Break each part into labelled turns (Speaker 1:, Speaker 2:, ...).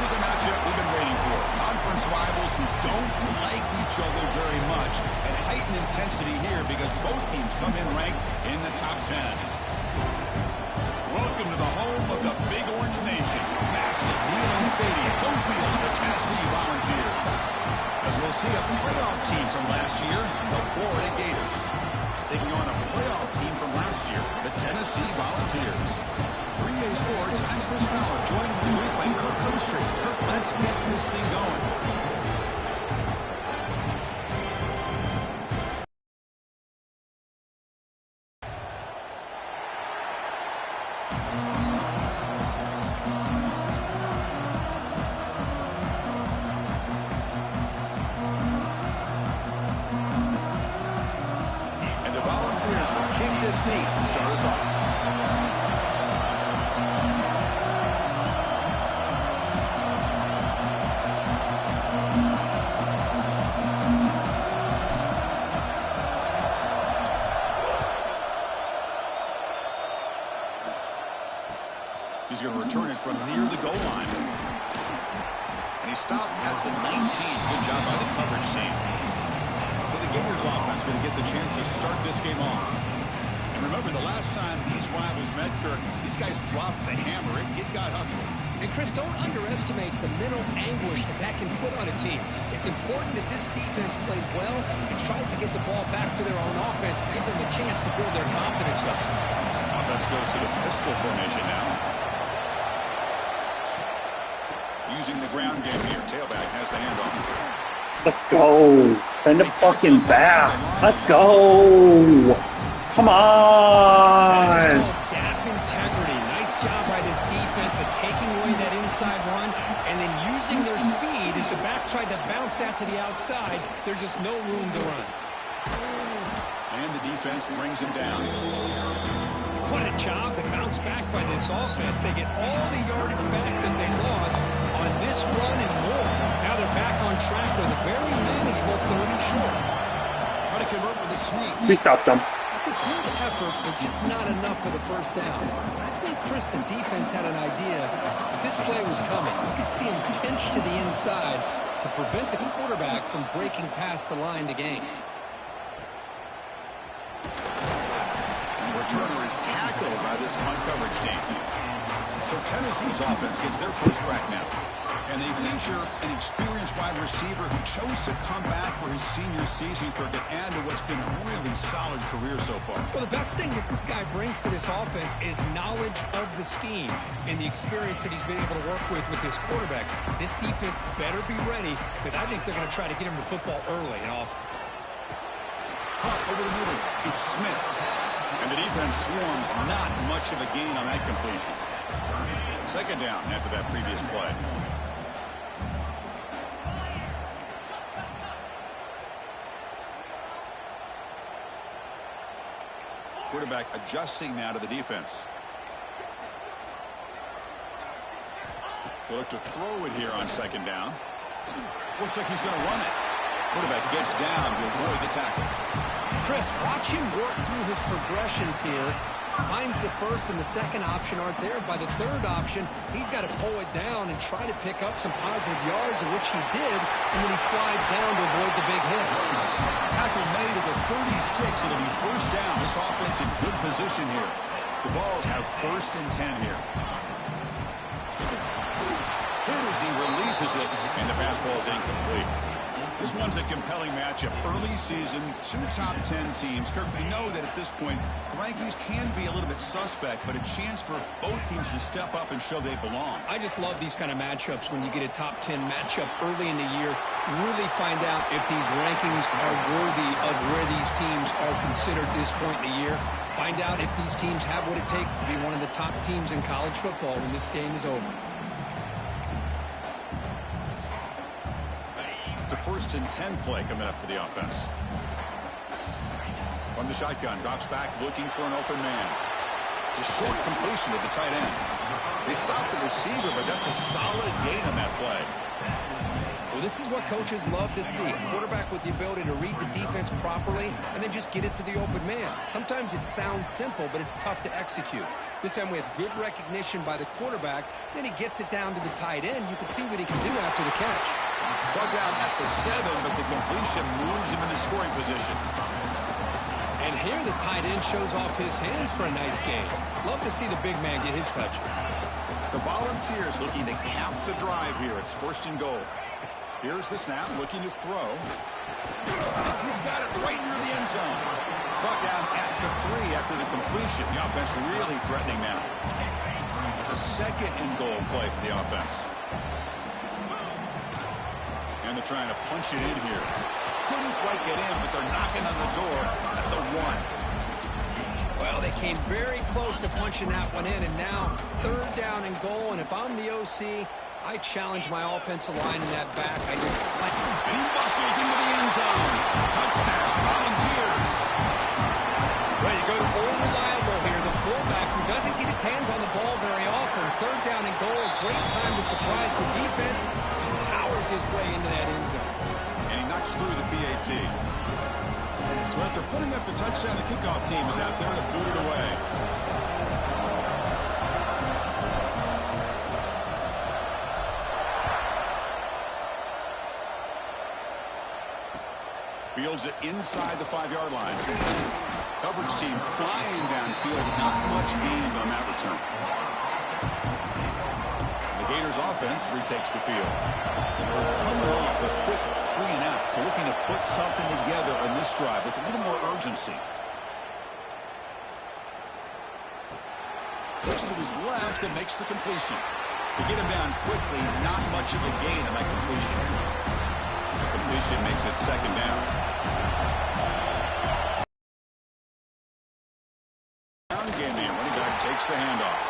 Speaker 1: This is a matchup we've been waiting for. Conference rivals who don't like each other very much, and heightened intensity here because both teams come in ranked in the top 10. Welcome to the home of the Big Orange Nation. Massive Neyland Stadium, home field of the Tennessee Volunteers. As we'll see a playoff team from last year, the Florida Gators, taking on a playoff team from last year, the Tennessee Volunteers. 3A Sports, I'm Chris Fowler, joined in the booth by Kirk Herbstreit. Kirk, let's get this thing going. And the Volunteers will kick this knee and start us off. He's going to return it from near the goal line. And he stopped at the 19. Good job by the coverage team. So the Gators offense going to get the chance to start this game off. And remember, the last time these rivals met, Kirk, these guys dropped the hammer. It got ugly.
Speaker 2: And Chris, don't underestimate the mental anguish that can put on a team. It's important that this defense plays well and tries to get the ball back to their own offense to give them a chance to build their confidence up.
Speaker 1: Offense goes to the pistol formation now. Using the ground game here. Tailback has the handoff.
Speaker 3: Let's go. Send it fucking back. Let's go. Come on.
Speaker 2: Gap integrity. Nice job by this defense of taking away that inside run and then using their speed as the back tried to bounce out to the outside. There's just no room to run.
Speaker 1: And the defense brings him down.
Speaker 2: What a job to bounce back by this offense. They get all the yardage back that they lost on this run and more. Now they're back on track with a very manageable 30 short.
Speaker 1: Try to convert with a sneak.
Speaker 3: We stopped them.
Speaker 2: It's a good effort, but just not enough for the first down. I think Chris, the defense had an idea that this play was coming. You could see him pinch to the inside to prevent the quarterback from breaking past the line to gain.
Speaker 1: Returner is tackled by this punt coverage team. So Tennessee's offense gets their first crack now. And they feature an experienced wide receiver who chose to come back for his senior season to add to what's been a really solid career so far.
Speaker 2: Well, the best thing that this guy brings to this offense is knowledge of the scheme and the experience that he's been able to work with this quarterback. This defense better be ready because I think they're going to try to get him the football early and often.
Speaker 1: Over the middle, it's Smith. And the defense swarms, not much of a gain on that completion. Second down after that previous play. Quarterback adjusting now to the defense. We'll look to throw it here on second down. Looks like he's going to run it. Quarterback gets down to avoid the tackle.
Speaker 2: Chris, watch him work through his progressions here. Finds the first and the second option aren't there. By the third option, he's got to pull it down and try to pick up some positive yards, of which he did, and then he slides down to avoid the big hit.
Speaker 1: Tackle made at the 36. It'll be first down. This offense in good position here. The Vols have first and 10 here. Hit as he releases it, and the pass ball is incomplete. This one's a compelling matchup. Early season, two top 10 teams. Kirk, we know that at this point, the rankings can be a little bit suspect, but a chance for both teams to step up and show they belong.
Speaker 2: I just love these kind of matchups when you get a top 10 matchup early in the year. Really find out if these rankings are worthy of where these teams are considered at this point in the year. Find out if these teams have what it takes to be one of the top teams in college football when this game is over.
Speaker 1: The first and 10 play coming up for the offense. From the shotgun, drops back looking for an open man. The short completion of the tight end. They stopped the receiver, but that's a solid gain on that play.
Speaker 2: Well, this is what coaches love to see. A quarterback with the ability to read the defense properly and then just get it to the open man. Sometimes it sounds simple, but it's tough to execute. This time we have good recognition by the quarterback. Then he gets it down to the tight end. You can see what he can do after the catch.
Speaker 1: Brought down at the 7, but the completion moves him into scoring position.
Speaker 2: And here the tight end shows off his hands for a nice game. Love to see the big man get his touches.
Speaker 1: The Volunteers looking to cap the drive here. It's 1st and goal. Here's the snap, looking to throw. He's got it right near the end zone. Brought down at the 3 after the completion. The offense really threatening now. It's a 2nd and goal play for the offense. And they're trying to punch it in here. Couldn't quite get in, but they're knocking on the door at the 1.
Speaker 2: Well, they came very close to punching that one in, and now 3rd down and goal. And if I'm the OC, I challenge my offensive line in that back. I just slap.
Speaker 1: And he bustles into the end zone. Touchdown, Volunteers.
Speaker 2: Ready to go to old reliable here. The fullback who doesn't get his hands on the ball very often. 3rd down and goal. Great time to surprise the defense. He powers his way into that end zone.
Speaker 1: And he knocks through the PAT. So after putting up the touchdown, the kickoff team is out there to boot it away. Fields it inside the 5-yard line. Coverage team flying downfield. Not much gained on that return. The Gators offense retakes the field. Coming off a quick 3-and-out, so looking to put something together on this drive with a little more urgency. Looks to his left and makes the completion. To get him down quickly, not much of a gain on that completion. The completion makes it 2nd down. Game the running back takes the handoff.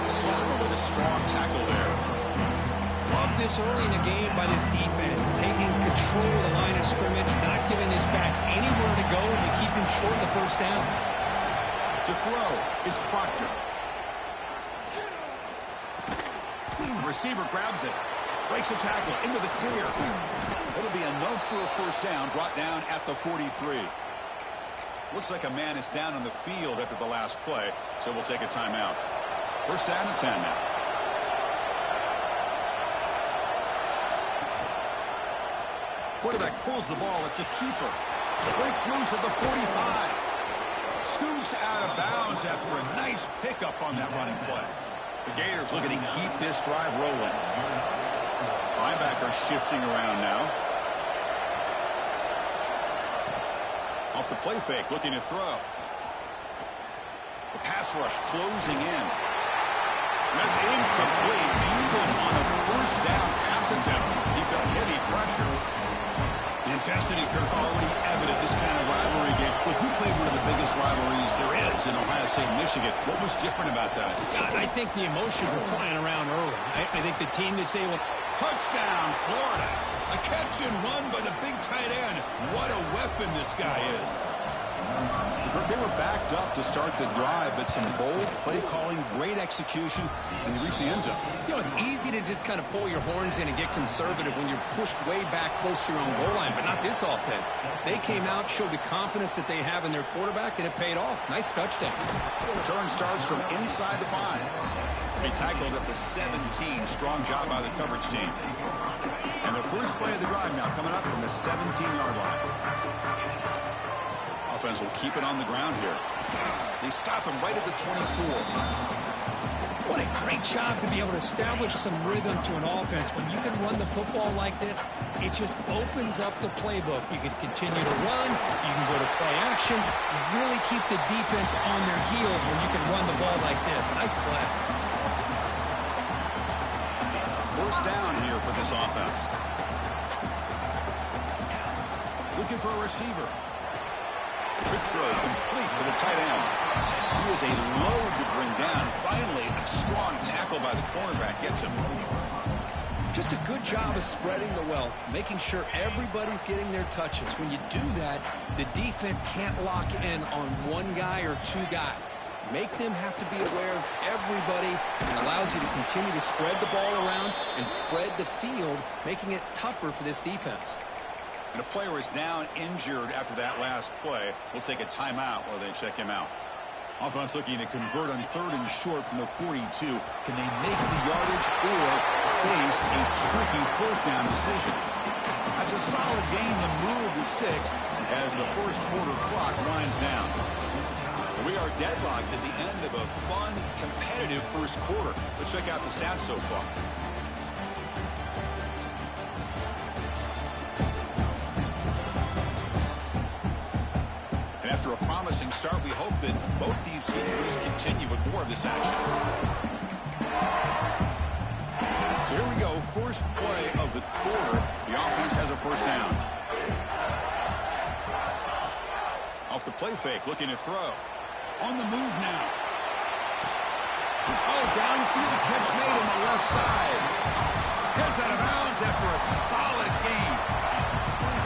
Speaker 1: Salter with a strong tackle there.
Speaker 2: Love this early in the game by this defense, taking control of the line of scrimmage, not giving this back anywhere to go, and to keep him short of the 1st down.
Speaker 1: To throw, it's Proctor. Receiver grabs it, breaks a tackle into the clear. It'll be enough for a 1st down, brought down at the 43. Looks like a man is down on the field after the last play, so we'll take a timeout. 1st down and 10 now. Quarterback pulls the ball. It's a keeper. Breaks loose at the 45. Scoots out of bounds after a nice pickup on that running play. The Gators looking to keep this drive rolling. Linebacker shifting around now. Off the play fake, looking to throw. The pass rush closing in. That's incomplete. Even on a 1st down pass attempt, he felt heavy pressure. The intensity, Kirk, already evident this kind of rivalry game. Look, you played one of the biggest rivalries there is in Ohio State, Michigan. What was different about that?
Speaker 2: God, I think the emotions were flying around early. I think the team that's able...
Speaker 1: Touchdown, Florida. A catch and run by the big tight end. What a weapon this guy is. They were backed up to start the drive, but some bold play calling, great execution, and they reached the end zone.
Speaker 2: You know, it's easy to just kind of pull your horns in and get conservative when you're pushed way back close to your own goal line, but not this offense. They came out, showed the confidence that they have in their quarterback, and it paid off. Nice touchdown.
Speaker 1: Return starts from inside the 5. He tackled at the 17. Strong job by the coverage team. And the first play of the drive now coming up from the 17-yard line. Offense will keep it on the ground here. They stop him right at the 24.
Speaker 2: What a great job to be able to establish some rhythm to an offense. When you can run the football like this, it just opens up the playbook. You can continue to run. You can go to play action. You really keep the defense on their heels when you can run the ball like this. Nice play.
Speaker 1: 1st down here for this offense. Looking for a receiver. Quick throw complete to the tight end. He is a load to bring down. Finally, a strong tackle by the cornerback gets him.
Speaker 2: Just a good job of spreading the wealth, making sure everybody's getting their touches. When you do that, the defense can't lock in on one guy or two guys. Make them have to be aware of everybody, and allows you to continue to spread the ball around and spread the field, making it tougher for this defense.
Speaker 1: And a player is down injured after that last play. We'll take a timeout while they check him out. Offense looking to convert on 3rd and short from the 42. Can they make the yardage or face a tricky 4th down decision? That's a solid gain to move the sticks as the first quarter clock winds down. We are deadlocked at the end of a fun, competitive first quarter. Let's check out the stats so far. And after a promising start, we hope that both teams continue with more of this action. So here we go, first play of the quarter. The offense has a first down. Off the play fake, looking to throw. On the move now. Oh, downfield catch made on the left side. Heads out of bounds after a solid gain.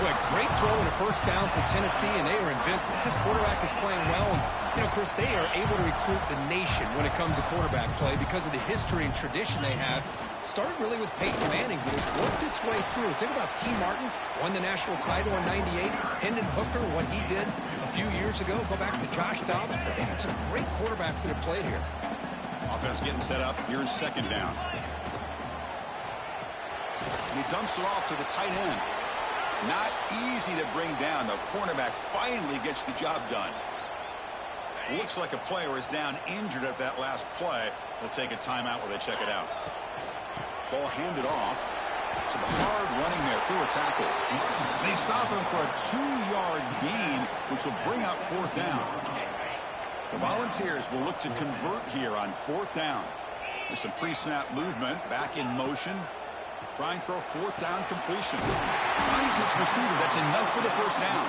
Speaker 2: Boy, great throw and a first down for Tennessee, and they are in business. This quarterback is playing well, and, you know, Chris, they are able to recruit the nation when it comes to quarterback play because of the history and tradition they have. Started really with Peyton Manning, but it's worked its way through. Think about T. Martin, won the national title in '98. Hendon Hooker, what he did a few years ago. Go back to Josh Dobbs. But they got some great quarterbacks that have played here.
Speaker 1: Offense getting set up. Here's second down. And he dumps it off to the tight end. Not easy to bring down. The cornerback finally gets the job done. Looks like a player is down injured at that last play. We'll take a timeout while they check it out. Ball handed off. Some hard running there through a tackle. They stop him for a 2-yard gain, which will bring up 4th down. The Volunteers will look to convert here on 4th down. There's some pre-snap movement, back in motion. Trying for a 4th down completion. Finds his receiver. That's enough for the first down.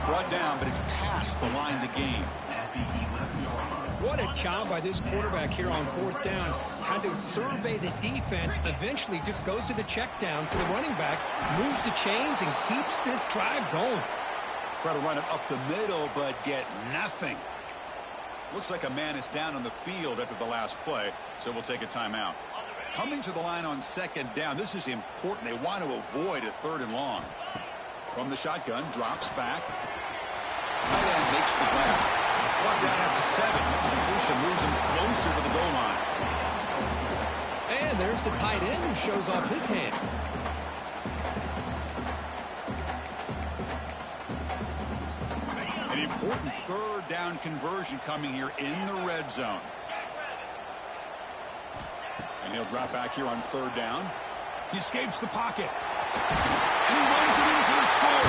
Speaker 1: Brought down, but it's past the line to gain.
Speaker 2: What a job by this quarterback here on 4th down. Had to survey the defense. Eventually just goes to the check down for the running back. Moves the chains and keeps this drive going.
Speaker 1: Try to run it up the middle, but get nothing. Looks like a man is down on the field after the last play, so we'll take a timeout. Coming to the line on 2nd down. This is important. They want to avoid a 3rd and long. From the shotgun, drops back. Tight end makes the grab. Brought down at the 7. Completion moves him closer to the goal line.
Speaker 2: And there's the tight end who shows off his hands.
Speaker 1: An important 3rd down conversion coming here in the red zone. And he'll drop back here on 3rd down. He escapes the pocket. And he runs it in for the score.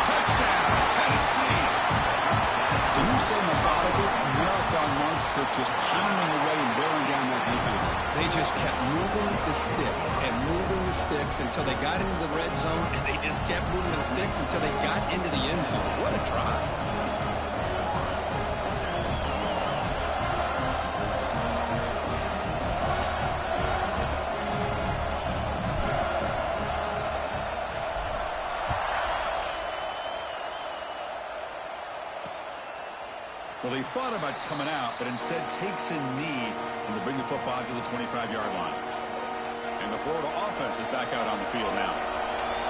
Speaker 1: Touchdown, Tennessee. Can you say methodical marathon march, Kirk, just pounding away and wearing down that defense?
Speaker 2: They just kept moving the sticks and moving the sticks until they got into the red zone, and they just kept moving the sticks until they got into the end zone. What a drive.
Speaker 1: Well, he thought about coming out, but instead takes a knee and will bring the football to the 25-yard line. And the Florida offense is back out on the field now.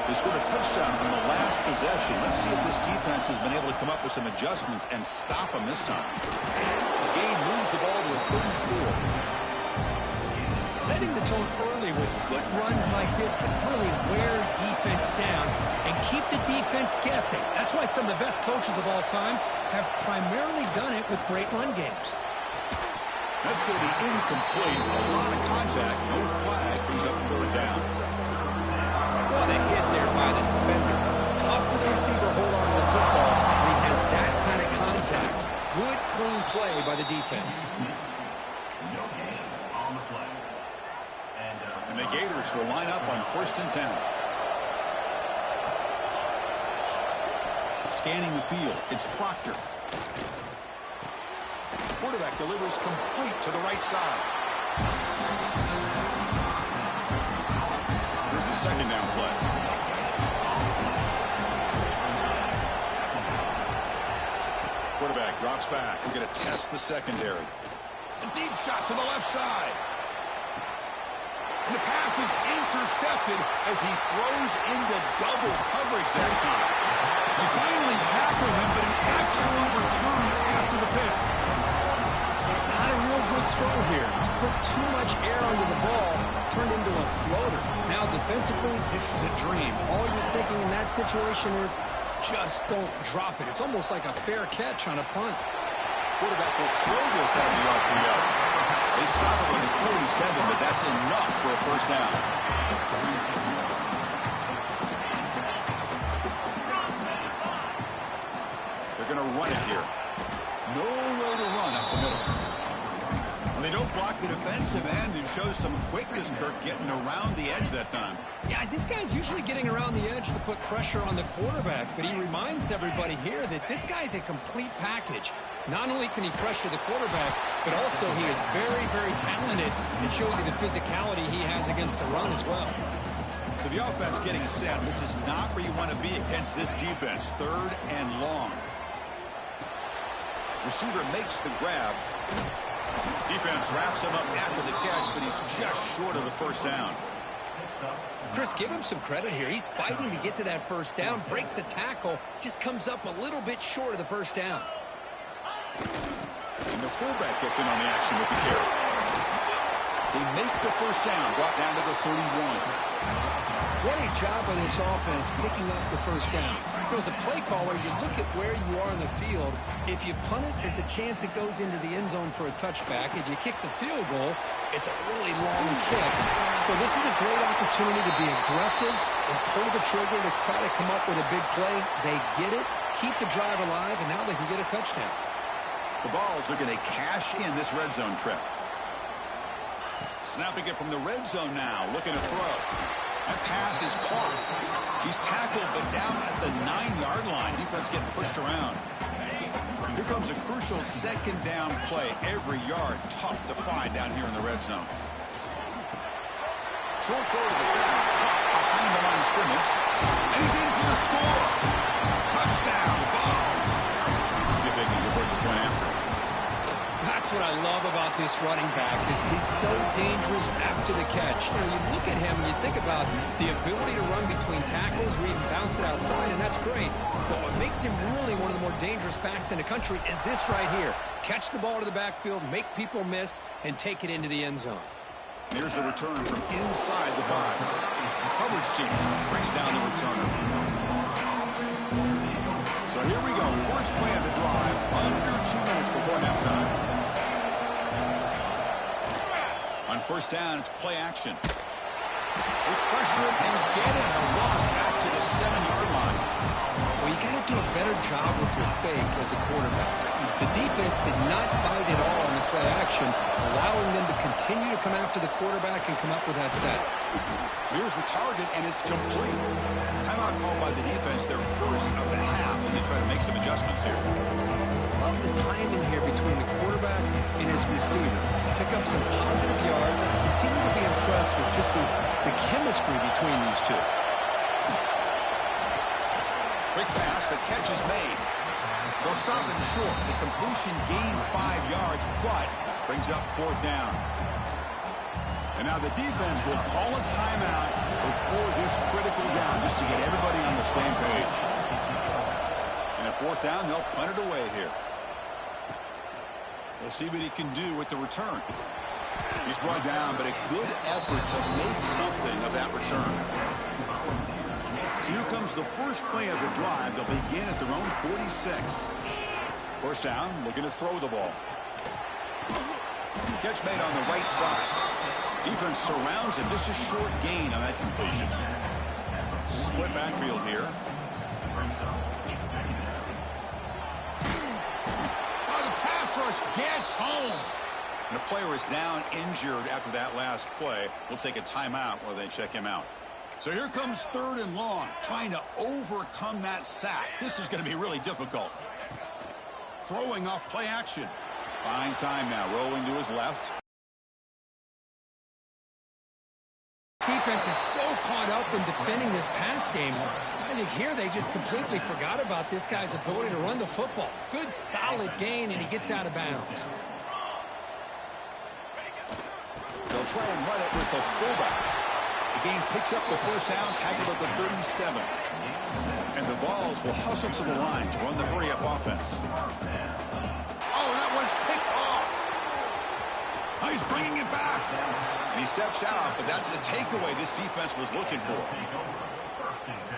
Speaker 1: They scored a touchdown on the last possession. Let's see if this defense has been able to come up with some adjustments and stop them this time. The game moves the ball to the 34.
Speaker 2: Setting the tone early with good runs like this can really wear defense down and keep the defense guessing. That's why some of the best coaches of all time have primarily done it with great run games.
Speaker 1: That's going to be incomplete. A lot of contact. No flag. Brings up 3rd down.
Speaker 2: What a hit there by the defender. Tough for the receiver to hold on to the football when he has that kind of contact. Good, clean play by the defense.
Speaker 1: And the Gators will line up on 1st and 10. Scanning the field. It's Proctor. Quarterback delivers complete to the right side. Here's the 2nd down play. quarterback drops back. We're going to test the secondary. A deep shot to the left side. And the pass is intercepted as he throws into double coverage that time. They finally tackle him, but an excellent return after the pick.
Speaker 2: Not a real good throw here. He put too much air under the ball, turned into a floater. Now defensively, this is a dream. All you're thinking in that situation is just don't drop it. It's almost like a fair catch on a punt.
Speaker 1: Quarterback will throw this out of the RPO. They stop it on the 47, but that's enough for a first down. They're going to run it here. Nowhere to run up the middle. And they don't block the defensive end and show some quickness, Kirk, getting around the edge that time.
Speaker 2: Yeah, this guy's usually getting around the edge to put pressure on the quarterback, but he reminds everybody here that this guy's a complete package. Not only can he pressure the quarterback, but also he is very, very talented. It shows you the physicality he has against the run as well.
Speaker 1: So the offense getting set. This is not where you want to be against this defense. 3rd and long. Receiver makes the grab. Defense wraps him up after the catch, but he's just short of the first down.
Speaker 2: Chris, give him some credit here. He's fighting to get to that first down, breaks the tackle, just comes up a little bit short of the first down.
Speaker 1: And the fullback gets in on the action with the carry. They make the first down, brought down to the 31.
Speaker 2: What a job by this offense picking up the first down. As a play caller, you look at where you are in the field. If you punt it, there's a chance it goes into the end zone for a touchback. If you kick the field goal, it's a really long kick. So this is a great opportunity to be aggressive and pull the trigger to try to come up with a big play. They get it, keep the drive alive, and now they can get a touchdown.
Speaker 1: The Vols are going to cash in this red zone trip. Snapping it from the red zone now, looking to throw. That pass is caught. He's tackled, but down at the 9-yard line. Defense getting pushed around. Here comes a crucial second down play. Every yard tough to find down here in the red zone. Short throw to the back, caught behind the line of scrimmage. And he's in for the score. Touchdown, Vols. See if they can convert the point after.
Speaker 2: That's what I love about this running back is he's so dangerous after the catch. You know, you look at him and you think about the ability to run between tackles or even bounce it outside, and that's great. But what makes him really one of the more dangerous backs in the country is this right here. Catch the ball to the backfield, make people miss, and take it into the end zone.
Speaker 1: Here's the return from inside the 5. Coverage team brings down the returner. So here we go. First play of the drive, under 2 minutes before halftime. On first down, it's play action. They pressure him and get him. A loss back to the 7-yard line.
Speaker 2: Well, you got to do a better job with your fake as a quarterback. The defense did not bite at all on the play action, allowing them to continue to come after the quarterback and come up with that sack.
Speaker 1: Here's the target, and it's complete. Timeout called by the defense, their first of the half, as they try to make some adjustments here.
Speaker 2: Love the timing here between the quarterback and his receiver. Pick up some positive yards and continue to be impressed with just the chemistry between these two.
Speaker 1: Quick pass, the catch is made. They'll stop him short. The completion gained 5 yards, but brings up 4th down. And now the defense will call a timeout before this critical down, just to get everybody on the same page. And at 4th down, they'll punt it away here. We'll see what he can do with the return. He's brought down, but a good effort to make something of that return. So here comes the first play of the drive. They'll begin at their own 46. First down, looking to throw the ball. Catch made on the right side. Defense surrounds him. Just a short gain on that completion. Split backfield here. Rush gets home. And the player is down injured after that last play. We'll take a timeout while they check him out. So here comes 3rd and long, trying to overcome that sack. This is going to be really difficult. Throwing off play action. Fine time now, rolling to his left.
Speaker 2: Defense is so caught up in defending this pass game. I think here they just completely forgot about this guy's ability to run the football. Good, solid gain, and he gets out of bounds.
Speaker 1: They'll try and run it with the fullback. The game picks up the first down, tackled at the 37. And the Vols will hustle to the line to run the hurry-up offense. Oh, that one's picked off. Oh, he's bringing it back. And he steps out, but that's the takeaway this defense was looking for.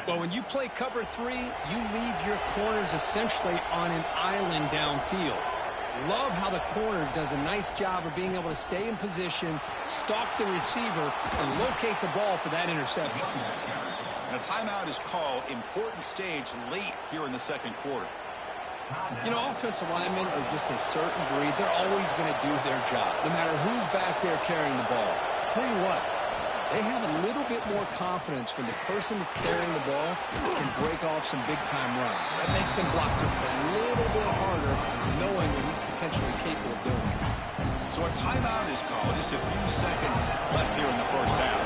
Speaker 2: Well, when you play cover 3, you leave your corners essentially on an island downfield. Love how the corner does a nice job of being able to stay in position, stalk the receiver, and locate the ball for that interception.
Speaker 1: And a timeout is called. Important stage late here in the second quarter.
Speaker 2: You know, offensive linemen are just a certain breed. They're always going to do their job, no matter who's back there carrying the ball. I'll tell you what, they have a little bit more confidence when the person that's carrying the ball can break off some big-time runs. That makes them block just a little bit harder, knowing what he's potentially capable of doing.
Speaker 1: So a timeout is called. Just a few seconds left here in the first half.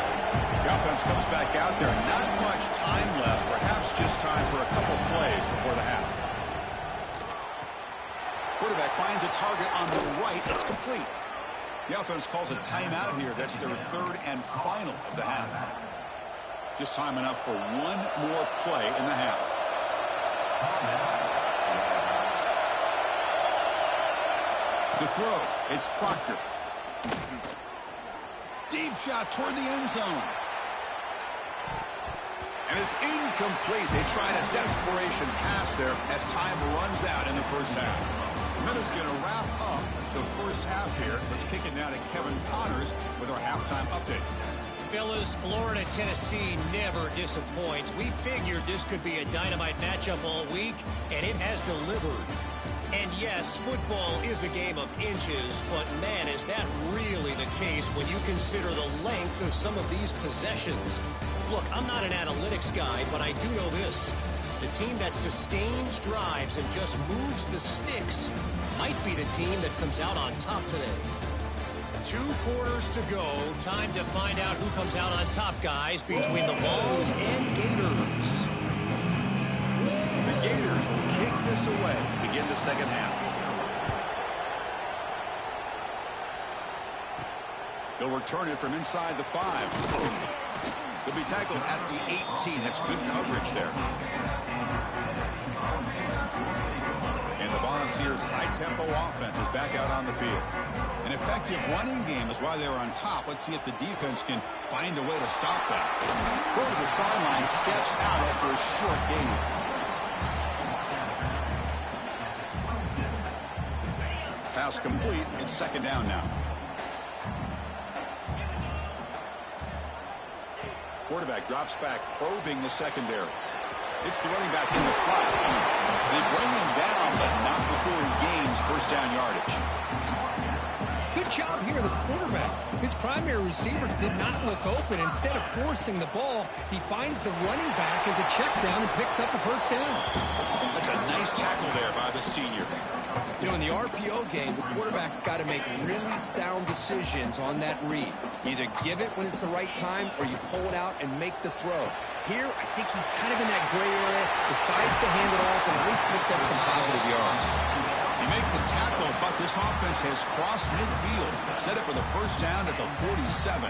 Speaker 1: The offense comes back out there. Not much time left. Perhaps just time for a couple plays before the half. Quarterback finds a target on the right. It's complete. The offense calls a timeout here. That's their third and final of the half. Just time enough for one more play in the half. To throw, it's Proctor. Deep shot toward the end zone. And it's incomplete. They tried a desperation pass there as time runs out in the first half. Miller's going to wrap up the first half here. Let's kick it now to Kevin Connors with our halftime update.
Speaker 4: Fellas, Florida-Tennessee never disappoints. We figured this could be a dynamite matchup all week, and it has delivered. And yes, football is a game of inches, but man, is that really the case when you consider the length of some of these possessions. Look, I'm not an analytics guy, but I do know this. The team that sustains drives and just moves the sticks might be the team that comes out on top today. 2 quarters to go. Time to find out who comes out on top, guys, between the Vols and Gators.
Speaker 1: The Gators will kick this away to begin the second half. They'll return it from inside the 5. They'll be tackled at the 18. That's good coverage there. And the Volunteers' high-tempo offense is back out on the field. An effective running game is why they're on top. Let's see if the defense can find a way to stop that. Go to the sideline, steps out after a short gain. Pass complete. It's second down now. Quarterback drops back, probing the secondary. It's the running back in the flat. They bring him down, but not before he gains first down yardage.
Speaker 2: Good job here, the quarterback. His primary receiver did not look open. Instead of forcing the ball, he finds the running back as a check down and picks up a first down.
Speaker 1: That's a nice tackle there by the senior.
Speaker 2: You know, in the RPO game, the quarterback's got to make really sound decisions on that read. Either give it when it's the right time or you pull it out and make the throw. Here, I think he's kind of in that gray area, decides to hand it off and at least picked up some positive yards.
Speaker 1: He make the tackle, but this offense has crossed midfield. Set it for the first down at the 47.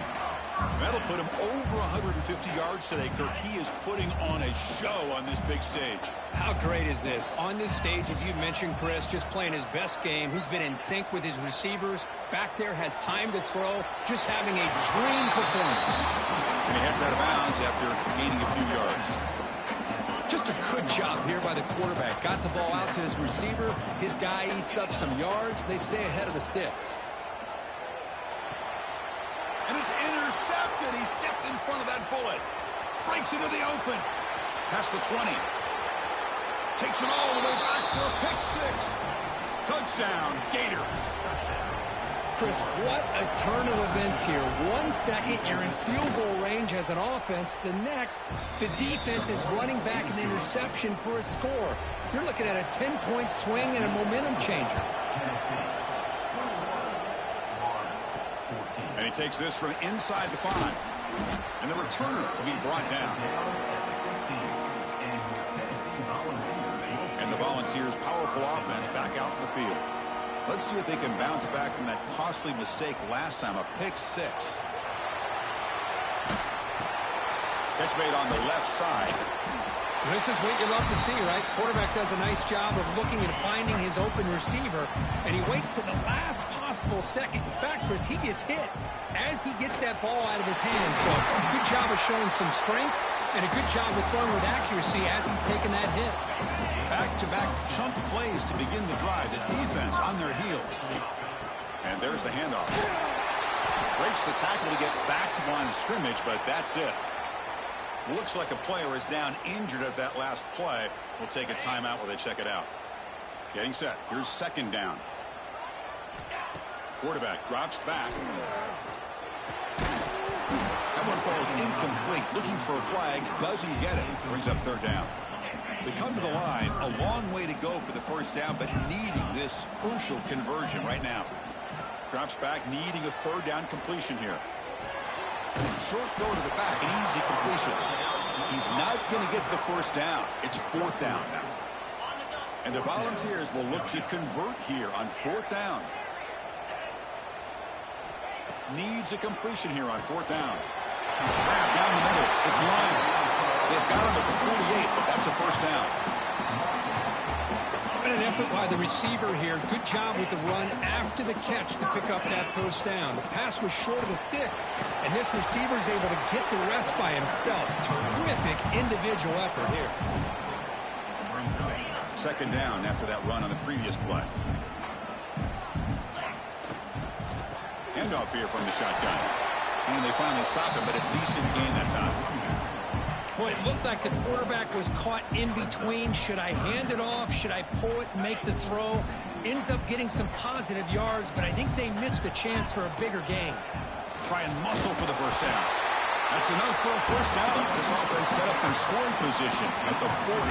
Speaker 1: That'll put him over 150 yards today, Kirk. He is putting on a show on this big stage.
Speaker 2: How great is this? On this stage, as you mentioned, Chris, just playing his best game. He's been in sync with his receivers. Back there, has time to throw. Just having a dream performance.
Speaker 1: And he heads out of bounds after gaining a few yards.
Speaker 2: Just a good job here by the quarterback. Got the ball out to his receiver. His guy eats up some yards. They stay ahead of the sticks.
Speaker 1: And it's intercepted. He stepped in front of that bullet. Breaks into the open. Past the 20. Takes it all the way back for a pick 6. Touchdown, Gators.
Speaker 2: Chris, what a turn of events here. 1 second, you're in field goal range as an offense. The next, the defense is running back an interception for a score. You're looking at a 10-point swing and a momentum changer.
Speaker 1: And he takes this from inside the 5. And the returner will be brought down. Volunteers' powerful offense back out in the field. Let's see if they can bounce back from that costly mistake last time, a pick six. Catch made on the left side.
Speaker 2: This is what you love to see, right? Quarterback does a nice job of looking and finding his open receiver, and he waits to the last possible second. In fact, Chris, he gets hit as he gets that ball out of his hands. So good job of showing some strength and a good job of throwing with accuracy as he's taking that hit.
Speaker 1: Back-to-back chunk plays to begin the drive. The defense on their heels. And there's the handoff. Breaks the tackle to get back to the line of scrimmage, but that's it. Looks like a player is down injured at that last play. We'll take a timeout while they check it out. Getting set. Here's second down. Quarterback drops back. That one falls incomplete. Looking for a flag. Doesn't get it. Brings up third down. They come to the line. A long way to go for the first down, but needing this crucial conversion right now. Drops back, needing a third down completion here. Short throw to the back, an easy completion. He's not going to get the first down. It's fourth down now. And the Volunteers will look to convert here on fourth down. Needs a completion here on fourth down. Down the middle. It's line. They've got him at the 48, but that's a first down.
Speaker 2: An effort by the receiver here. Good job with the run after the catch to pick up that first down. The pass was short of the sticks, and this receiver is able to get the rest by himself. Terrific individual effort here.
Speaker 1: Second down after that run on the previous play. Handoff here from the shotgun. And they finally stop him, but a decent gain that time.
Speaker 2: Boy, it looked like the quarterback was caught in between. Should I hand it off? Should I pull it and make the throw? Ends up getting some positive yards, but I think they missed a chance for a bigger gain.
Speaker 1: Try and muscle for the first down. That's enough for a first down. This offense set up in scoring position at the 40.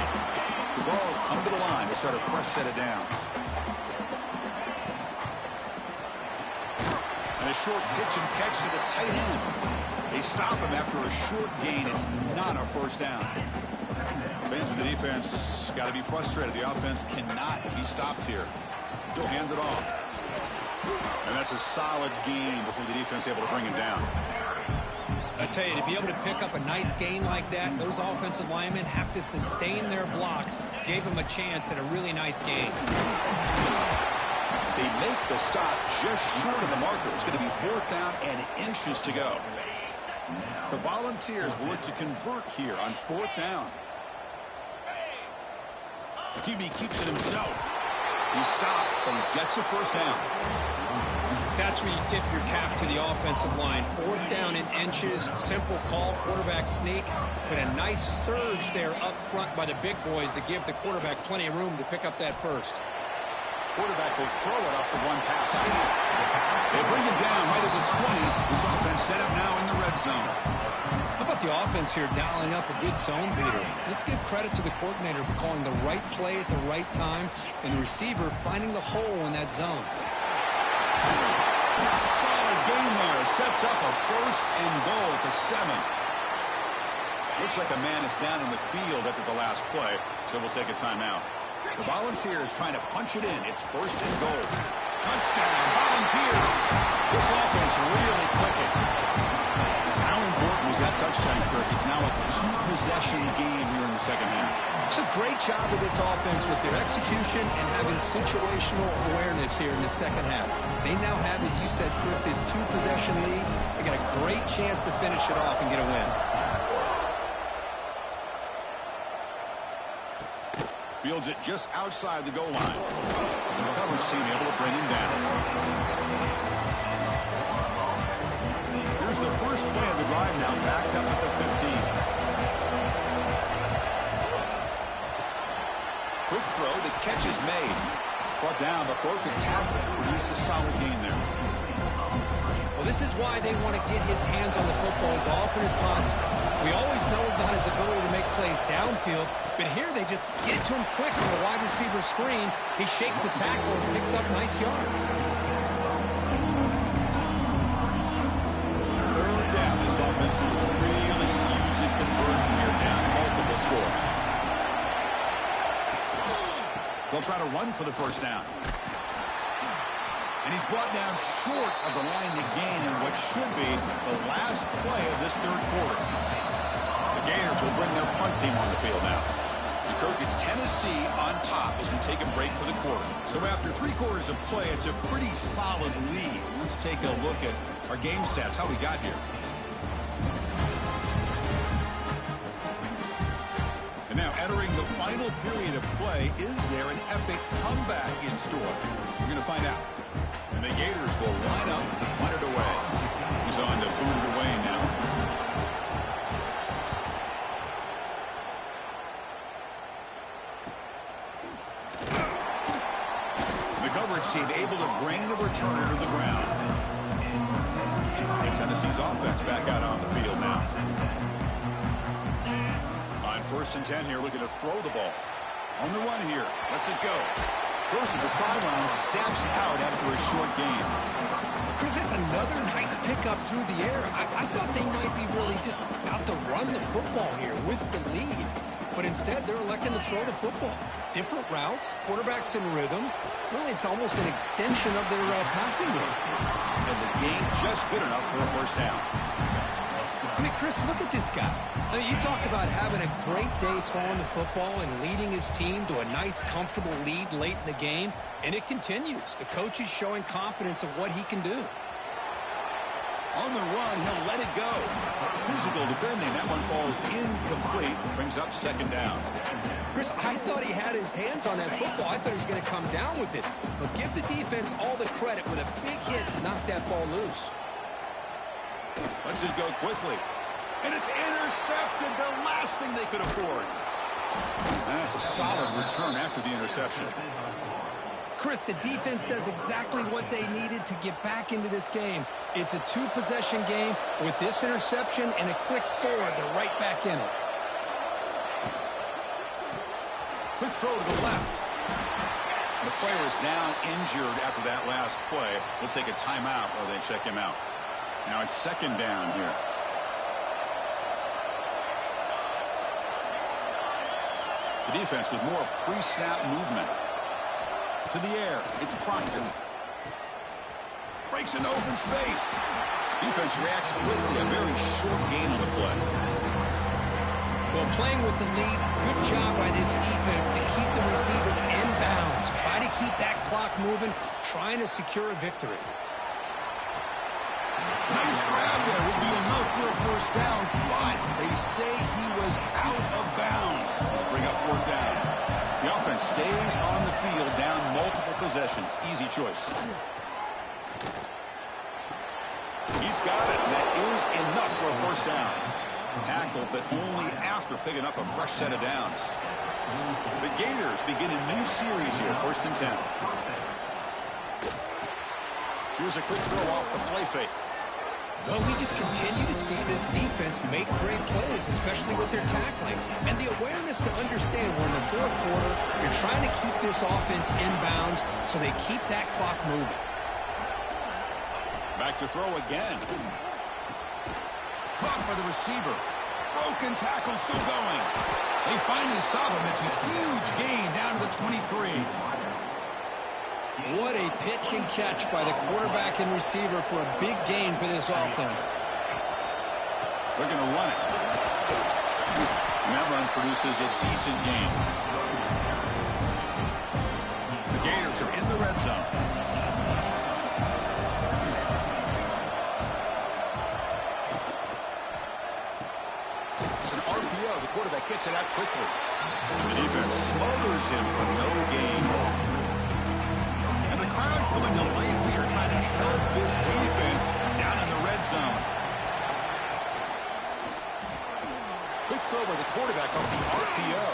Speaker 1: The Vols come to the line to start a fresh set of downs. And a short pitch and catch to the tight end. They stop him after a short gain. It's not a first down. Fans of the defense got to be frustrated. The offense cannot be stopped here. He'll hand it off. And that's a solid gain before the defense is able to bring him down.
Speaker 2: I tell you, to be able to pick up a nice gain like that, those offensive linemen have to sustain their blocks. Gave them a chance at a really nice gain.
Speaker 1: They make the stop just short of the marker. It's going to be fourth down and inches to go. The Volunteers will look to convert here on fourth down. QB keeps it himself. He stopped, but he gets a first down.
Speaker 2: That's where you tip your cap to the offensive line. Fourth down in inches, simple call, quarterback sneak, but a nice surge there up front by the big boys to give the quarterback plenty of room to pick up that first.
Speaker 1: Quarterback will throw it off the one pass option. They bring it down right at the 20. This offense set up now in the red zone.
Speaker 2: How about the offense here dialing up a good zone beater? Let's give credit to the coordinator for calling the right play at the right time and the receiver finding the hole in that zone.
Speaker 1: Solid gain there. Sets up a first and goal at the 7. Looks like a man is down in the field after the last play, so we'll take a timeout. The Volunteers trying to punch it in. It's first and goal. Touchdown, Volunteers. This offense really clicking. How important was that touchdown, Kirk? It's now a 2-possession game here in the second half.
Speaker 2: It's a great job of this offense with their execution and having situational awareness here in the second half. They now have, as you said, Chris, this 2-possession lead. They got a great chance to finish it off and get a win.
Speaker 1: Fields it just outside the goal line. And the coverage team able to bring him down. Here's the first play of the drive now, backed up at the 15. Quick throw, the catch is made. Brought down, but broken tackle. Produced a solid gain there.
Speaker 2: Well, this is why they want to get his hands on the football as often as possible. We always know about his ability to make plays downfield, but here they just get it to him quick on the wide receiver screen. He shakes the tackle and picks up nice yards.
Speaker 1: Third down. This offense will really use a conversion here, down multiple scores. They'll try to run for the first down. And he's brought down short of the line to gain in what should be the last play of this third quarter. The Gators will bring their punt team on the field now. And Kirk, it's Tennessee on top as we take a break for the quarter. So after 3 quarters of play, it's a pretty solid lead. Let's take a look at our game stats, how we got here. And now entering the final period of play, is there an epic comeback in store? We're going to find out. And the Gators will line up to punt it away. He's on to boot it away now. The coverage team able to bring the returner to the ground. Tennessee's offense back out on the field now. On 1st and 10 here, looking to throw the ball. On the run here. Lets it go. First at the sideline, steps out after a short game.
Speaker 2: Chris, that's another nice pickup through the air. I thought they might be really just out to run the football here with the lead. But instead, they're electing to throw the football. Different routes, quarterbacks in rhythm. Really, it's almost an extension of their passing game.
Speaker 1: And the game just good enough for a first down.
Speaker 2: I mean, Chris, look at this guy. I mean, you talk about having a great day throwing the football and leading his team to a nice, comfortable lead late in the game, and it continues. The coach is showing confidence of what he can do.
Speaker 1: On the run, he'll let it go. Physical defending. That one falls incomplete. Brings up 2nd down.
Speaker 2: Chris, I thought he had his hands on that football. I thought he was going to come down with it. But give the defense all the credit with a big hit to knock that ball loose.
Speaker 1: Let's it go quickly. And it's intercepted, the last thing they could afford. And that's a solid return after the interception.
Speaker 2: Chris, the defense does exactly what they needed to get back into this game. It's a 2-possession game. With this interception and a quick score, they're right back in it.
Speaker 1: Quick throw to the left. The player is down injured after that last play. We'll take a timeout while they check him out. Now it's 2nd down here. The defense with more pre-snap movement. To the air. It's Proctor. Breaks an open space. Defense reacts quickly. A very short gain on the play.
Speaker 2: Well, playing with the lead, good job by this defense to keep the receiver in bounds. Try to keep that clock moving, trying to secure a victory.
Speaker 1: Nice grab there. Would be enough for a first down, but they say he was out of bounds. Bring up 4th down. The offense stays on the field, down multiple possessions. Easy choice. He's got it. That is enough for a first down. Tackled, but only after picking up a fresh set of downs. The Gators begin a new series here, 1st and 10. Here's a quick throw off the play fake.
Speaker 2: Well, we just continue to see this defense make great plays, especially with their tackling. And the awareness to understand we're in the 4th quarter, you're trying to keep this offense in bounds so they keep that clock moving.
Speaker 1: Back to throw again. Caught by the receiver. Broken tackle, still going. They finally stop him. It's a huge gain down to the 23.
Speaker 2: What a pitch and catch by the quarterback and receiver for a big gain for this offense.
Speaker 1: They're going to run it. And that run produces a decent gain. The Gators are in the red zone. It's an RPO. The quarterback gets it out quickly. And the defense smothers him for no gain. And the crowd coming to life here, trying to help this defense down in the red zone. Quick throw by the quarterback off the RPO.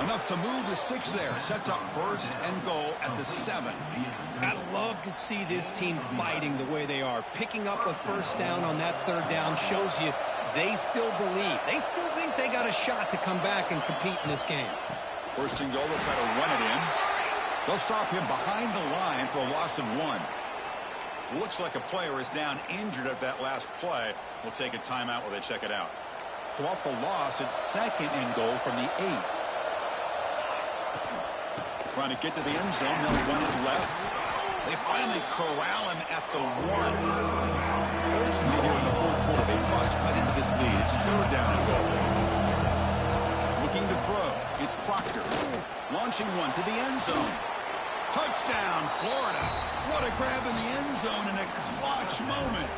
Speaker 1: Enough to move the 6 there. Sets up 1st and goal at the 7.
Speaker 2: I love to see this team fighting the way they are. Picking up a first down on that 3rd down shows you they still believe. They still think they got a shot to come back and compete in this game.
Speaker 1: 1st and goal, they'll try to run it in. They'll stop him behind the line for a loss of 1. Looks like a player is down injured at that last play. We'll take a timeout while they check it out. So off the loss, it's 2nd and goal from the 8. Trying to get to the end zone. They'll run it left. They finally corral him at the 1. Urgency here in the fourth quarter. They must cut into this lead. It's third down and goal. Looking to throw. It's Proctor. Launching one to the end zone. Touchdown, Florida. What a grab in the end zone in a clutch moment.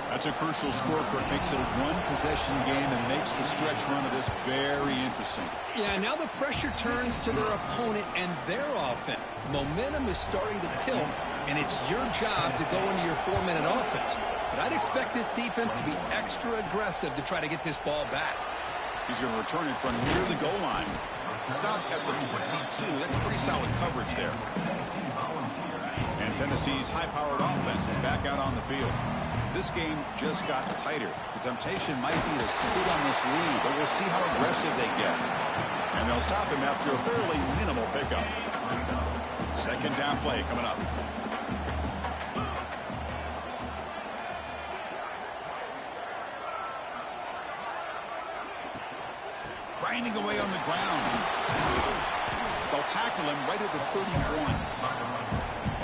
Speaker 1: That's a crucial score, Kirk. Makes it a one-possession game and makes the stretch run of this very interesting.
Speaker 2: Yeah, now the pressure turns to their opponent and their offense. Momentum is starting to tilt, and it's your job to go into your 4-minute offense. But I'd expect this defense to be extra aggressive to try to get this ball back.
Speaker 1: He's going to return it from near the goal line. Stop at the 22. That's pretty solid coverage there. And Tennessee's high-powered offense is back out on the field. This game just got tighter. The temptation might be to sit on this lead, but we'll see how aggressive they get. And they'll stop him after a fairly minimal pickup. Second down play coming up. Grinding away on the ground. They'll tackle him right at the 31.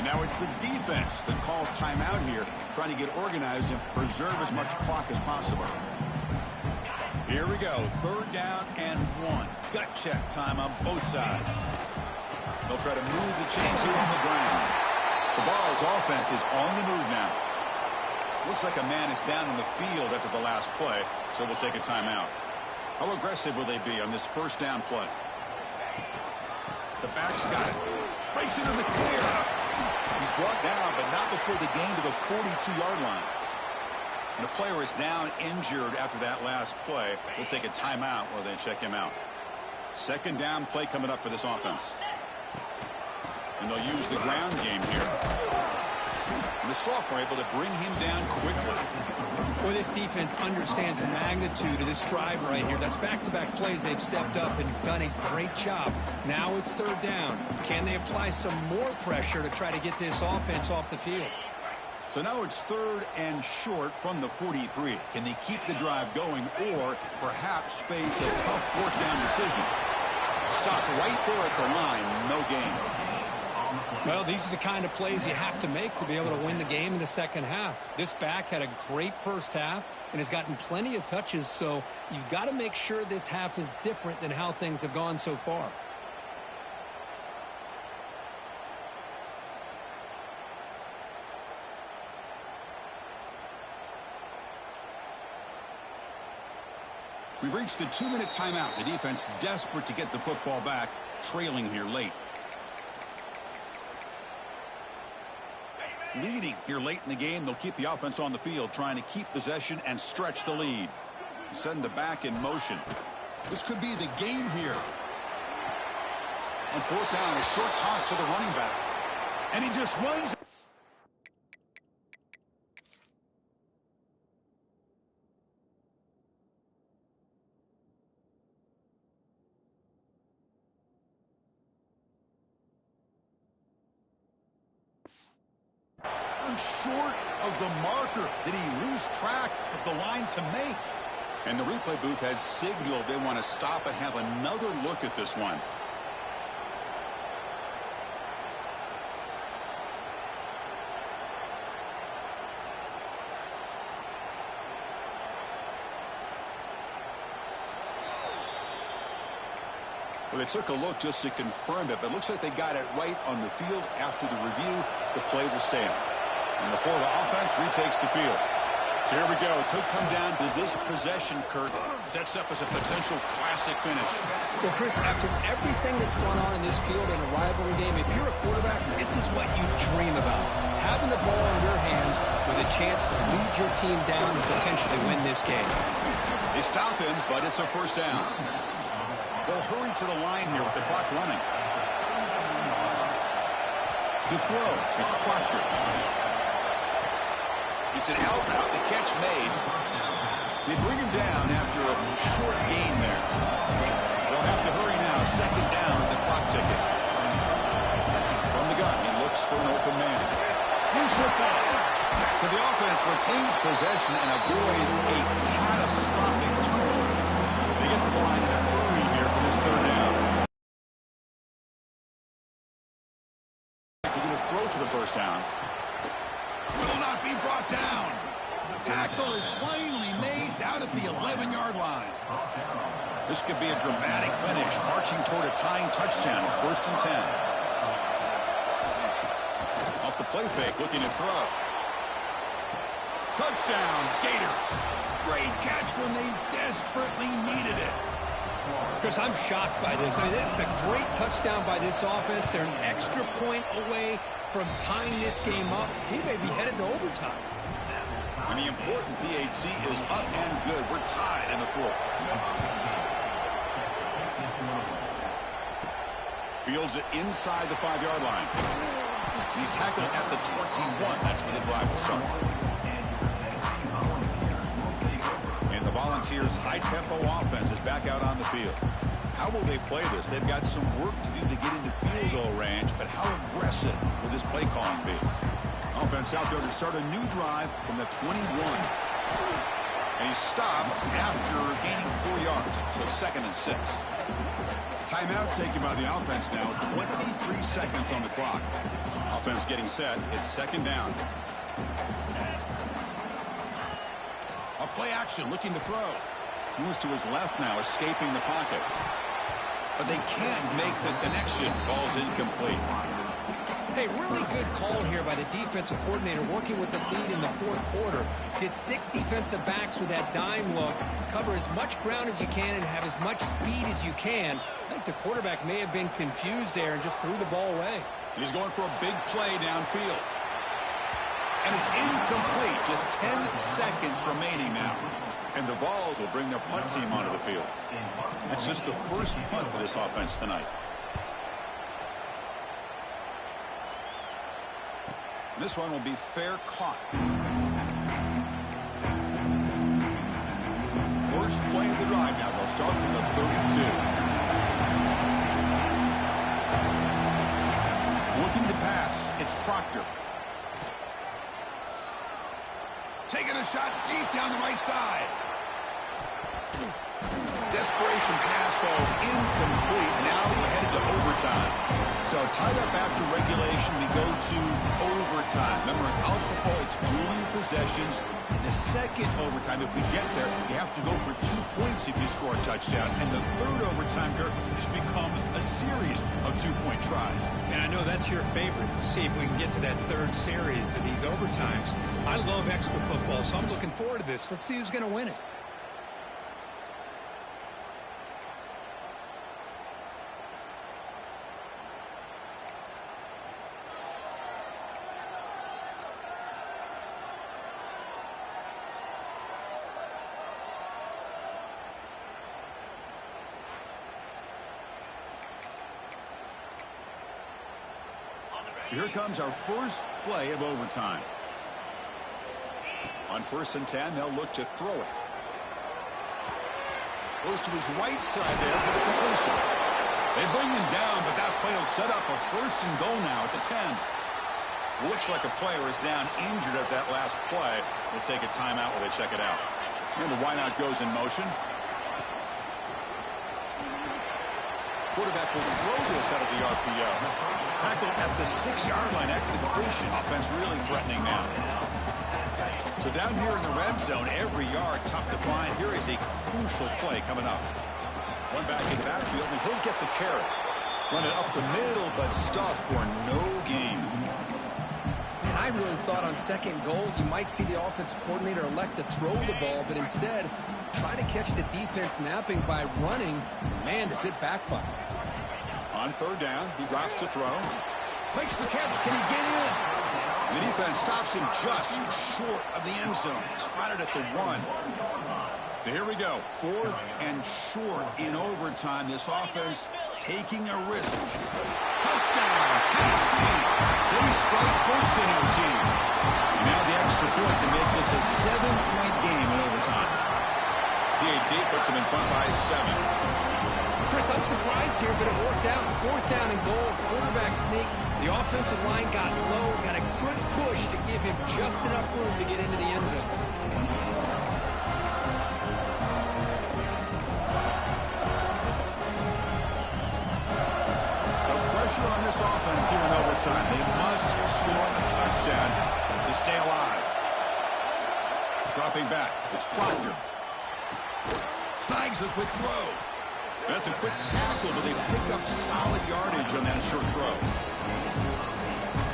Speaker 1: And now it's the defense that calls timeout here, trying to get organized and preserve as much clock as possible. Here we go, third down and 1. Gut check time on both sides. They'll try to move the chains here on the ground. The Vols offense is on the move now. Looks like a man is down in the field after the last play, so they'll take a timeout. How aggressive will they be on this first down play? The back's got it. Breaks into the clear. He's brought down, but not before the gain to the 42-yard line. And the player is down injured after that last play. We'll take a timeout while they check him out. Second down play coming up for this offense. And they'll use the ground game here. And the sophomore able to bring him down quickly.
Speaker 2: Well, this defense understands the magnitude of this drive right here. That's back-to-back plays. They've stepped up and done a great job. Now it's third down. Can they apply some more pressure to try to get this offense off the field?
Speaker 1: So now it's third and short from the 43. Can they keep the drive going or perhaps face a tough fourth down decision? Stopped right there at the line. No gain.
Speaker 2: Well, these are the kind of plays you have to make to be able to win the game in the second half. This back had a great first half and has gotten plenty of touches, so you've got to make sure this half is different than how things have gone so far.
Speaker 1: We've reached the 2-minute timeout. The defense desperate to get the football back, trailing here late. Leading here late in the game, they'll keep the offense on the field, trying to keep possession and stretch the lead. Send the back in motion. This could be the game here. On fourth down, a short toss to the running back. And he just runs. Short of the marker. Did he lose track of the line to make? And the replay booth has signaled they want to stop and have another look at this one. Well, they took a look just to confirm it, but it looks like they got it right on the field. After the review, the play will stand. And the Florida offense retakes the field. So here we go. It could come down to this possession, Kurt. Sets up as a potential classic finish.
Speaker 2: Well, Chris, after everything that's gone on in this field in a rivalry game, if you're a quarterback, this is what you dream about. Having the ball in your hands with a chance to lead your team down and potentially win this game.
Speaker 1: They stop him, but it's a first down. They'll hurry to the line here with the clock running. To throw, it's Proctor. It's an out route, the catch made. They bring him down after a short gain there. They'll have to hurry now, second down with the clock ticking. From the gun, he looks for an open man. Loose football. So the offense retains possession and avoids a catastrophic turnover. They get to the line in a hurry here for this third down. Looking to throw for the first down. Will not be brought down. Tackle is finally made down at the 11-yard line. This could be a dramatic finish, marching toward a tying touchdown. It's 1st and 10. Off the play fake, looking to throw. Touchdown, Gators. Great catch when they desperately needed it.
Speaker 2: Chris, I'm shocked by this. I mean, this is a great touchdown by this offense. They're an extra point away from tying this game up. We may be headed to overtime.
Speaker 1: And the important PAT is up and good. We're tied in the 4th. Fields it inside the 5-yard line. He's tackled at the 21. That's where the drive will start. And the Volunteers' high-tempo offense is back out on the field. How will they play this? They've got some work to do to get into field goal range, but how aggressive will this play calling be? Offense out there to start a new drive from the 21. And he's stopped after gaining 4 yards, so 2nd and 6. Timeout taken by the offense now. 23 seconds on the clock. Offense getting set. It's 2nd down. A play action looking to throw. Moves to his left now, escaping the pocket. But they can't make the connection. Ball's incomplete.
Speaker 2: Hey, really good call here by the defensive coordinator working with the lead in the 4th quarter. Get 6 defensive backs with that dime look. Cover as much ground as you can and have as much speed as you can. I think the quarterback may have been confused there and just threw the ball away.
Speaker 1: He's going for a big play downfield. And it's incomplete. Just 10 seconds remaining now. And the Vols will bring their punt team onto the field. That's just the first punt for this offense tonight. This one will be fair caught. First play of the drive now. They'll start from the 32. Looking to pass. It's Proctor. Taking a shot deep down the right side. Desperation pass falls incomplete. Now we're headed to overtime. So tied up after regulation, we go to overtime. Remember, in college football, it's dueling possessions. The second overtime, if we get there, you have to go for 2 points if you score a touchdown. And the third overtime, Dirk, just becomes a series of 2-point tries.
Speaker 2: And I know that's your favorite. See if we can get to that third series of these overtimes. I love extra football, so I'm looking forward to this. Let's see who's going to win it.
Speaker 1: So here comes our first play of overtime. On 1st and 10, they'll look to throw it. Goes to his right side there for the completion. They bring him down, but that play will set up a 1st and goal now at the 10. Looks like a player is down injured at that last play. We'll take a timeout while they check it out. And the wideout goes in motion. Quarterback will throw this out of the RPO. Tackled at the 6-yard line after the completion. Offense really threatening now. So down here in the red zone, every yard tough to find. Here is a crucial play coming up. One back in the backfield, and he'll get the carry. Run it up the middle, but stuffed for no gain.
Speaker 2: Man, I really thought on 2nd goal you might see the offensive coordinator elect to throw the ball, but instead try to catch the defense napping by running. Man, does it backfire.
Speaker 1: On 3rd down, he drops to throw. Makes the catch. Can he get in? The defense stops him just short of the end zone. Spotted at the 1. So here we go. 4th and short in overtime. This offense taking a risk. Touchdown, Tennessee. They strike first in OT. Now the extra point to make this a 7-point game in overtime. PAT puts them in front by 7.
Speaker 2: Chris, I'm surprised here, but it worked out. 4th down and goal, quarterback sneak. The offensive line got low, got a good push to give him just enough room to get into the end zone.
Speaker 1: So pressure on this offense here in overtime. They must score a touchdown to stay alive. Dropping back, it's Proctor. Snags the quick throw. That's a quick tackle, but they pick up solid yardage on that short throw.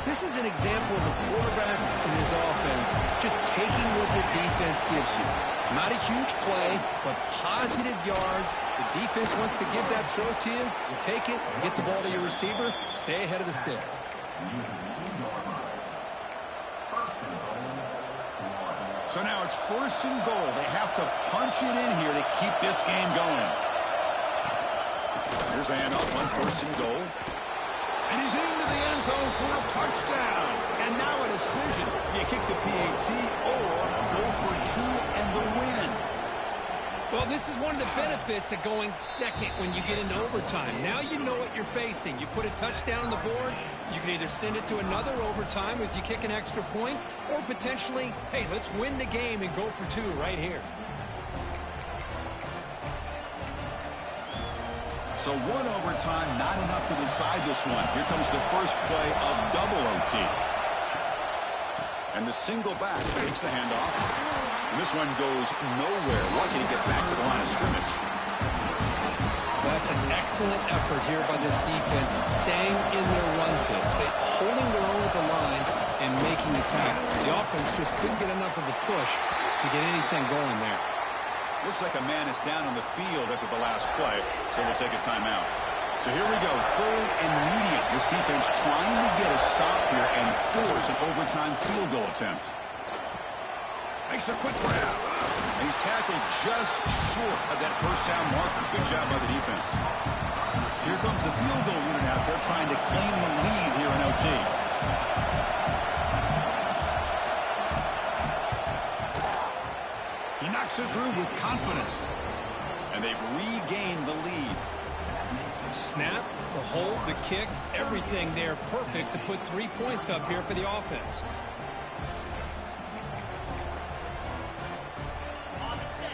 Speaker 2: This is an example of a quarterback in his offense just taking what the defense gives you. Not a huge play, but positive yards. The defense wants to give that throw to you. You take it, get the ball to your receiver, stay ahead of the sticks.
Speaker 1: So now it's 1st and goal. They have to punch it in here to keep this game going. Here's the handoff on 1st and goal. And he's into the end zone for a touchdown. And now a decision. You kick the PAT or go for 2 and the win.
Speaker 2: Well, this is one of the benefits of going second when you get into overtime. Now you know what you're facing. You put a touchdown on the board, you can either send it to another overtime if you kick an extra point, or potentially, hey, let's win the game and go for 2 right here.
Speaker 1: So 1 overtime, not enough to decide this one. Here comes the first play of double OT. And the single back takes the handoff. And this one goes nowhere. Lucky to get back to the line of scrimmage.
Speaker 2: That's an excellent effort here by this defense, staying in their run fits. They're holding their own at the line and making the tackle. The offense just couldn't get enough of a push to get anything going there.
Speaker 1: Looks like a man is down on the field after the last play, so we'll take a timeout. So here we go, 3rd and medium. This defense trying to get a stop here and force an overtime field goal attempt. Makes a quick grab. And he's tackled just short of that first down marker. Good job by the defense. So here comes the field goal unit out there trying to claim the lead here in OT. He knocks it through with confidence. And they've regained the lead.
Speaker 2: Snap, the hold, the kick, everything there perfect to put 3 points up here for the offense.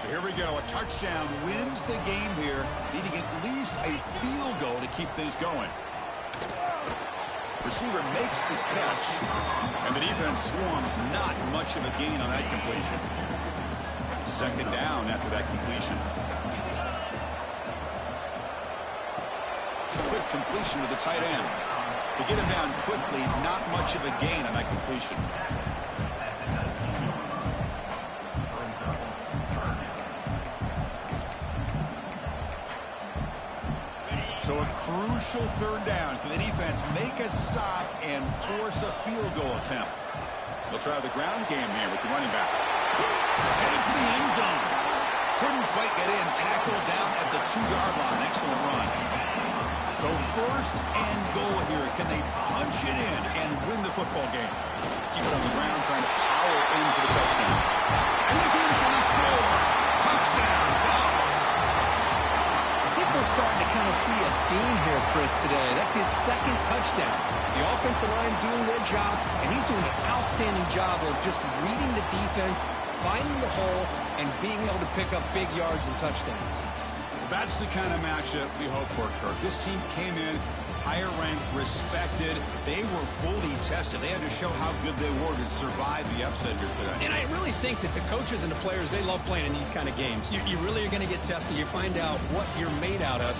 Speaker 1: So here we go. A touchdown wins the game here, needing at least a field goal to keep things going. Receiver makes the catch, and the defense swarms. Not much of a gain on that completion. 2nd down after that completion. Quick completion to the tight end. To get him down quickly, not much of a gain on that completion. So a crucial 3rd down. Can the defense make a stop and force a field goal attempt? They'll try the ground game here with the running back. Headed to the end zone. Couldn't quite get in. Tackled down at the 2-yard line. Excellent run. So 1st and goal here. Can they punch it in and win the football game? Keep it on the ground, trying to power in for the touchdown. And he's in for the score. Touchdown, Dogs.
Speaker 2: I think we're starting to kind of see a theme here, Chris, today. That's his 2nd touchdown. The offensive line doing their job, and he's doing an outstanding job of just reading the defense, finding the hole, and being able to pick up big yards and touchdowns.
Speaker 1: That's the kind of matchup we hope for, Kirk. This team came in higher ranked, respected. They were fully tested. They had to show how good they were to survive the upset here today.
Speaker 2: And I really think that the coaches and the players, they love playing in these kind of games. You really are going to get tested. You find out what you're made out of.